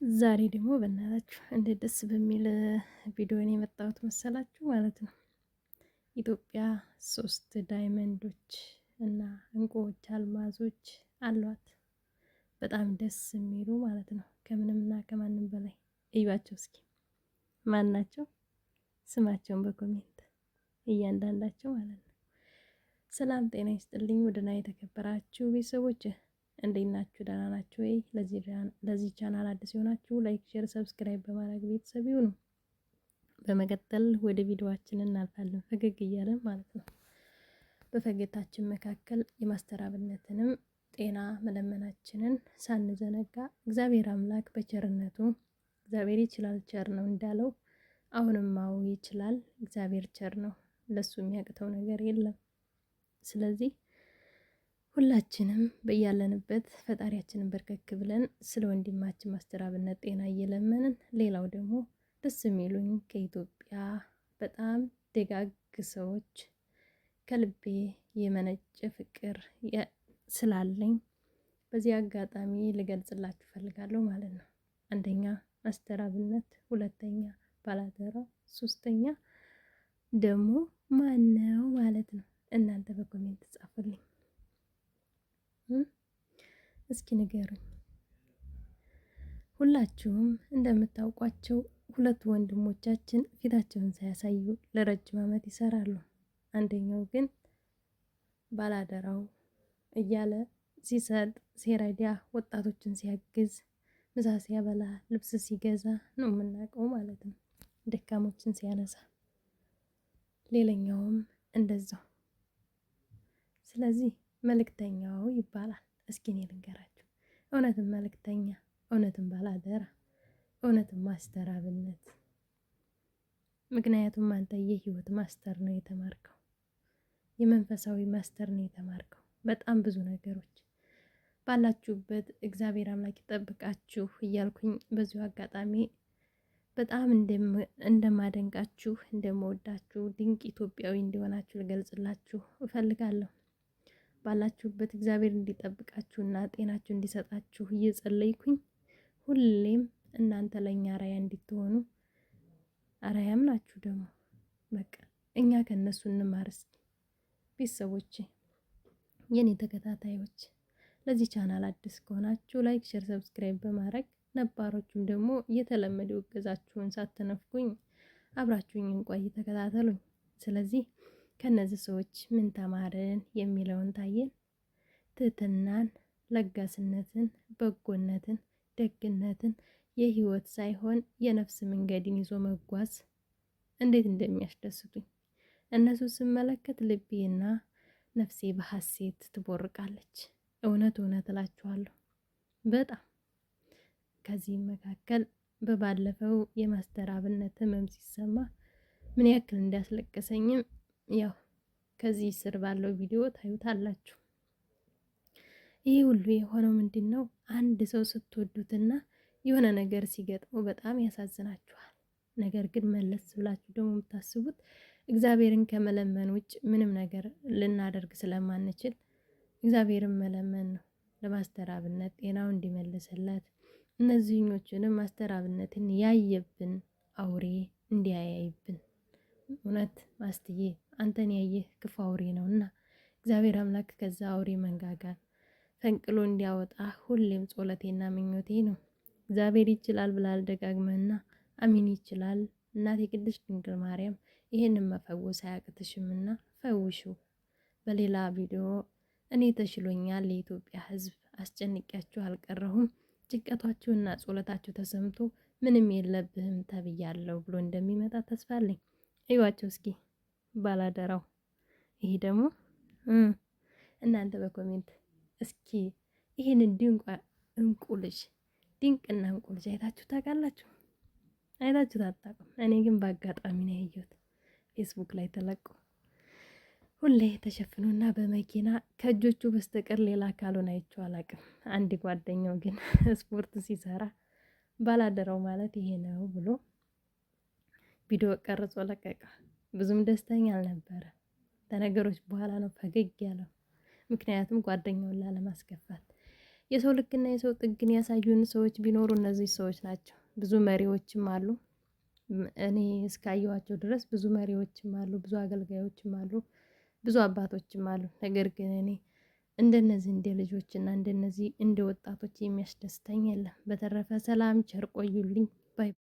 ዛሬ ደግሞ በእናታችሁ እንዴት ደስ በሚል ቪዲዮ ነው የመጣሁት መሰላችሁ ማለት ነው። ኢትዮጵያ 3 ዳይመንዶች እና እንቁዎች አልማዞች አሏት። በጣም ደስ የሚሉ ማለት ነው። ከምንም እና ከማንም በላይ እዩዋቸው እስኪ። ማን ናቸው? ስማቸውን በኮሜንት እያንዳንዳቸው ማለት ነው። ሰላም ጤና ይስጥልኝ ውድና የተከበራችሁ ቤተሰቦች እንዴት ናችሁ? ደህና ናችሁ ወይ? ለዚህ ቻናል አዲስ የሆናችሁ ላይክ፣ ሼር፣ ሰብስክራይብ በማድረግ ቤተሰብ ይሁኑ። በመቀጠል ወደ ቪዲዮአችን እናልፋለን። ፈገግ እያለን ማለት ነው። በፈገግታችን መካከል የማስተር አብነትንም ጤና መለመናችንን ሳንዘነጋ እግዚአብሔር አምላክ በቸርነቱ እግዚአብሔር ይችላል ቸር ነው እንዳለው አሁንም አዎ ይችላል። እግዚአብሔር ቸር ነው፣ ለሱ የሚያቅተው ነገር የለም። ስለዚህ ሁላችንም በያለንበት ፈጣሪያችንን በርከክ ብለን ስለ ወንድማችን ማስተር አብነት ጤና እየለመንን፣ ሌላው ደግሞ ደስ የሚሉኝ ከኢትዮጵያ በጣም ደጋግ ሰዎች ከልቤ የመነጨ ፍቅር ስላለኝ በዚህ አጋጣሚ ልገልጽላችሁ ፈልጋለሁ ማለት ነው። አንደኛ ማስተር አብነት፣ ሁለተኛ ባላደራ፣ ሶስተኛ ደግሞ ማነው ማለት ነው። እናንተ በኮሜንት ጻፉልኝ እስኪ ንገሩኝ። ሁላችሁም እንደምታውቋቸው ሁለት ወንድሞቻችን ፊታቸውን ሳያሳዩ ለረጅም ዓመት ይሰራሉ። አንደኛው ግን ባላደራው እያለ ሲሰጥ ሲረዳ፣ ወጣቶችን ሲያግዝ፣ ምሳ ሲያበላ፣ ልብስ ሲገዛ ነው የምናውቀው ማለት ነው። ደካሞችን ሲያነሳ፣ ሌላኛውም እንደዛው። ስለዚህ መልእክተኛው ይባላል። እስኪ እኔ ልንገራችሁ፣ እውነትም መልእክተኛ፣ እውነትም ባላደራ፣ እውነትም ማስተር አብነት። ምክንያቱም አንተ የህይወት ማስተር ነው የተማርከው፣ የመንፈሳዊ ማስተር ነው የተማርከው። በጣም ብዙ ነገሮች ባላችሁበት እግዚአብሔር አምላክ ይጠብቃችሁ እያልኩኝ በዚሁ አጋጣሚ በጣም እንደማደንቃችሁ እንደምወዳችሁ ድንቅ ኢትዮጵያዊ እንዲሆናችሁ ልገልጽላችሁ እፈልጋለሁ። ባላችሁበት እግዚአብሔር እንዲጠብቃችሁና ጤናችሁ እንዲሰጣችሁ እየጸለይኩኝ ሁሌም እናንተ ለእኛ አርአያ እንድትሆኑ፣ አርአያም ናችሁ ደግሞ በቃ እኛ ከነሱ እንማር እስኪ። ቤተሰቦቼ፣ የኔ ተከታታዮች፣ ለዚህ ቻናል አዲስ ከሆናችሁ ላይክ፣ ሼር፣ ሰብስክራይብ በማድረግ ነባሮቹም ደግሞ የተለመደው እገዛችሁን ሳትነፍኩኝ አብራችሁኝ እንቆይ፣ ተከታተሉኝ። ስለዚህ ከነዚህ ሰዎች ምን ተማርን የሚለውን ታየን። ትህትናን፣ ለጋስነትን፣ በጎነትን፣ ደግነትን የህይወት ሳይሆን የነፍስ መንገድን ይዞ መጓዝ እንዴት እንደሚያስደስቱኝ እነሱ ስመለከት ልቤና ነፍሴ በሐሴት ትቦርቃለች። እውነት እውነት እላችኋለሁ በጣም ከዚህም መካከል በባለፈው የማስተር አብነት ህመም ሲሰማ ምን ያክል እንዳስለቀሰኝም ያው ከዚህ ስር ባለው ቪዲዮ ታዩታላችሁ። ይህ ሁሉ የሆነው ምንድን ነው? አንድ ሰው ስትወዱትና የሆነ ነገር ሲገጥመው በጣም ያሳዝናችኋል። ነገር ግን መለስ ብላችሁ ደግሞ የምታስቡት እግዚአብሔርን ከመለመን ውጭ ምንም ነገር ልናደርግ ስለማንችል እግዚአብሔርን መለመን ነው። ለማስተር አብነት ጤናው እንዲመልስለት፣ እነዚህኞቹንም ማስተር አብነትን ያየብን አውሬ እንዲያያይብን። እውነት ማስትዬ አንተን ያየህ ክፉ አውሬ ነውና እግዚአብሔር አምላክ ከዛ አውሬ መንጋጋን ፈንቅሎ እንዲያወጣ ሁሌም ጸሎቴና ምኞቴ ነው። እግዚአብሔር ይችላል ብላል ደጋግመና አሚን ይችላል። እናቴ ቅድስት ድንግል ማርያም ይሄንን መፈወስ አያቅትሽምና ፈውሹ። በሌላ ቪዲዮ እኔ ተሽሎኛል፣ የኢትዮጵያ ሕዝብ አስጨንቂያችሁ አልቀረሁም፣ ጭንቀታችሁና ጸሎታችሁ ተሰምቶ ምንም የለብህም ተብያለሁ ብሎ እንደሚመጣ ተስፋ አለኝ። እዩዋቸው እስኪ ባላደራው። ይሄ ደግሞ እናንተ በኮሜንት እስኪ ይሄንን ድንቅ እንቁልሽ ድንቅና እንቁልሽ አይታችሁ ታውቃላችሁ? አይታችሁ አታውቁም? እኔ ግን በአጋጣሚ ነው ያየሁት ፌስቡክ ላይ ተለቆ። ሁሌ ተሸፍኖና በመኪና ከእጆቹ በስተቀር ሌላ አካሉን አይቼው አላውቅም። አንድ ጓደኛው ግን ስፖርት ሲሰራ ባላደራው ማለት ይሄ ነው ብሎ ቪዲዮ ቀርጾ ለቀቀ። ብዙም ደስተኛ አልነበረ። ከነገሮች በኋላ ነው ፈገግ ያለው። ምክንያቱም ጓደኛውን ላለማስከፋት የሰው ልክና የሰው ጥግን ያሳዩን ሰዎች ቢኖሩ እነዚህ ሰዎች ናቸው። ብዙ መሪዎችም አሉ። እኔ እስካየኋቸው ድረስ ብዙ መሪዎችም አሉ፣ ብዙ አገልጋዮችም አሉ፣ ብዙ አባቶችም አሉ። ነገር ግን እኔ እንደነዚህ እንደ ልጆችና እንደነዚህ እንደ ወጣቶች የሚያስደስተኝ የለም። በተረፈ ሰላም ቸር ቆዩልኝ።